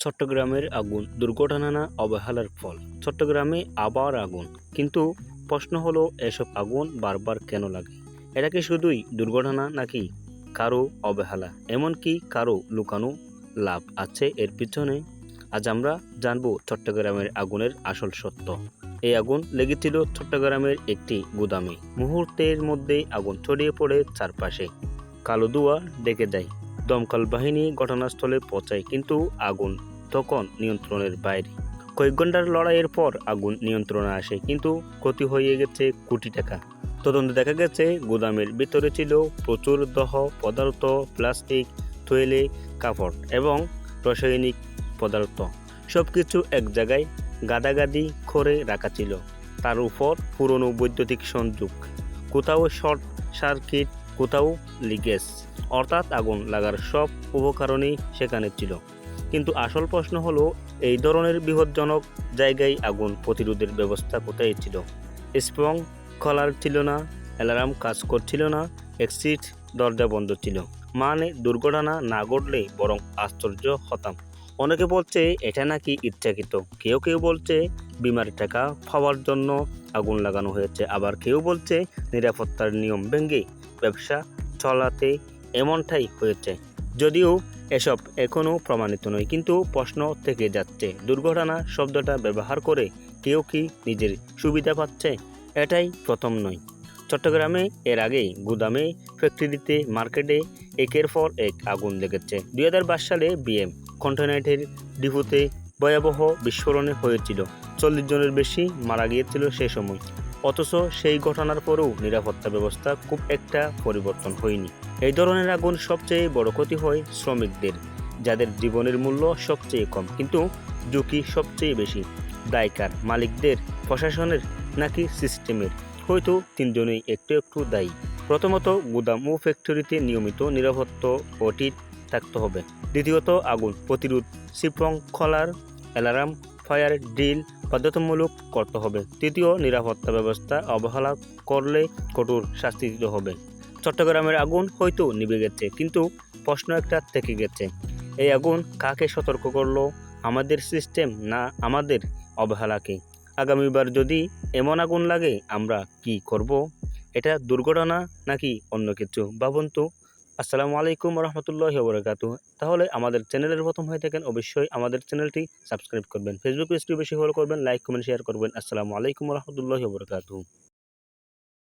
চট্টগ্রামের আগুন দুর্ঘটনা না অবহেলার ফল। চট্টগ্রামে আবার আগুন, কিন্তু প্রশ্ন হলো এসব আগুন বারবার কেন লাগে? এটা কি শুধুই দুর্ঘটনা নাকি কারো অবহেলা, এমনকি কারো লুকানো লাভ আছে এর পিছনে? আজ আমরা জানবো চট্টগ্রামের আগুনের আসল সত্য। এই আগুন লেগেছিল চট্টগ্রামের একটি গুদামে। মুহূর্তের মধ্যেই আগুন ছড়িয়ে পড়ে চারপাশে, কালো ধোঁয়া ডেকে যায়। দমকল বাহিনী ঘটনাস্থলে পৌঁছায়, কিন্তু আগুন তখন নিয়ন্ত্রণের বাইরে। কয়েক ঘন্টার লড়াইয়ের পর আগুন নিয়ন্ত্রণে আসে, কিন্তু ক্ষতি হয়ে গেছে কোটি টাকা। তদন্তে দেখা গেছে গুদামের ভিতরে ছিল প্রচুর দহ পদার্থ, প্লাস্টিক, তৈলে, কাপড় এবং রাসায়নিক পদার্থ। সবকিছু এক জায়গায় গাদাগাদি করে রাখা ছিল। তার উপর পুরনো বৈদ্যুতিক সংযোগ, কোথাও শর্ট সার্কিট, কোথাও লিকেজ, অর্থাৎ আগুন লাগার সব উপকরণই সেখানে ছিল। কিন্তু আসল প্রশ্ন হলো, এই ধরনের বিপজ্জনক জায়গায় আগুন প্রতিরোধের ব্যবস্থা কোথায় ছিল? স্প্রং খোলার ছিল না, অ্যালার্ম কাজ করছিল না, এক্সিট দরজা বন্ধ ছিল। মানে দুর্ঘটনা না ঘটলে বরং আশ্চর্য হতাম। অনেকে বলছে এটা নাকি ইচ্ছাকৃত, কেউ কেউ বলছে বিমার টাকা পাওয়ার জন্য আগুন লাগানো হয়েছে, আবার কেউ বলছে নিরাপত্তার নিয়ম ভেঙে ব্যবসা চলাতে এমনটাই হয়েছে। যদিও এসব এখনও প্রমাণিত নয়, কিন্তু প্রশ্ন থেকে যাচ্ছে, দুর্ঘটনা শব্দটা ব্যবহার করে কেউ কি নিজের সুবিধা পাচ্ছে? এটাই প্রথম নয়। চট্টগ্রামে এর আগে গুদামে, ফ্যাক্টরিতে, মার্কেটে একের পর এক আগুন লেগেছে। 2022 সালে বিএম কন্টেইনার ডিপোতে ভয়াবহ বিস্ফোরণে হয়েছিল, 40 জনের বেশি মারা গিয়েছিল সে সময়। অথচ সেই ঘটনার পরেও নিরাপত্তা ব্যবস্থা খুব একটা পরিবর্তন হয়নি। এই ধরনের আগুন সবচেয়ে বড় ক্ষতি হয় শ্রমিকদের, যাদের জীবনের মূল্য সবচেয়ে কম, কিন্তু ঝুঁকি সবচেয়ে বেশি। দায়কার মালিকদের, প্রশাসনের নাকি সিস্টেমের? হয়তো তিনজনেই একটু একটু দায়ী। প্রথমত, গুদাম ও ফ্যাক্টরিতে নিয়মিত নিরাপত্তা অডিট থাকতে হবে। দ্বিতীয়ত, আগুন প্রতিরোধ শৃঙ্খলার অ্যালার্ম, ফায়ার ড্রিল বাধ্যতামূলক করতে হবে। তৃতীয়, নিরাপত্তা ব্যবস্থা অবহেলা করলে কঠোর শাস্তি দিতে হবে। চট্টগ্রামের আগুন হয়তো নিভে গেছে, কিন্তু প্রশ্ন একটা থেকে গেছে, এই আগুন কাকে সতর্ক করলো? আমাদের সিস্টেম না আমাদের অবহেলাকে? আগামীবার যদি এমন আগুন লাগে আমরা কি করব? এটা দুর্ঘটনা নাকি অন্য কিছু? ভাবুন তো। আসসালামু আলাইকুম রহমতুল্লাহি ওয়া বারাকাতুহু। তাহলে আমাদের চ্যানেলের প্রথম হয়ে থাকেন অবশ্যই আমাদের চ্যানেলটি সাবস্ক্রাইব করবেন, ফেসবুক পেজটি বেশি ফলো করবেন, লাইক কমেন্ট শেয়ার করবেন। আসসালামু আলাইকুম রহমতুল্লাহি ওয়া বারাকাতুহু।